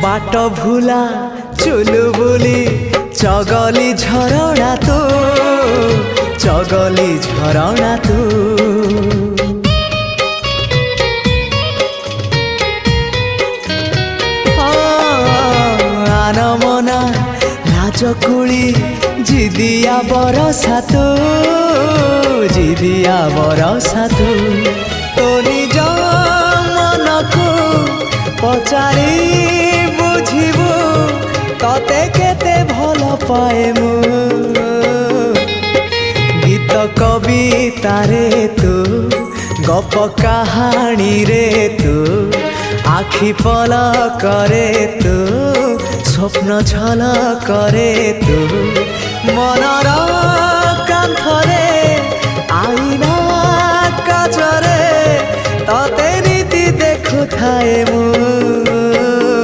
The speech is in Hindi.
बाट भूला चुलबुली चगली झरणा तू चगली झरणा तू आनमना लाजकुली जिदिया बरसा तू जिदिया बरसा तू तो निज मन को पचारि बुझिबु तते केते भल पाए मु गीत कविता रे तू गप कहानी रे तू आखि पलक रे तू स्वप्न झलक रे तू मनर कांथरे आईना काचरे तते नीति देखु थाए मु।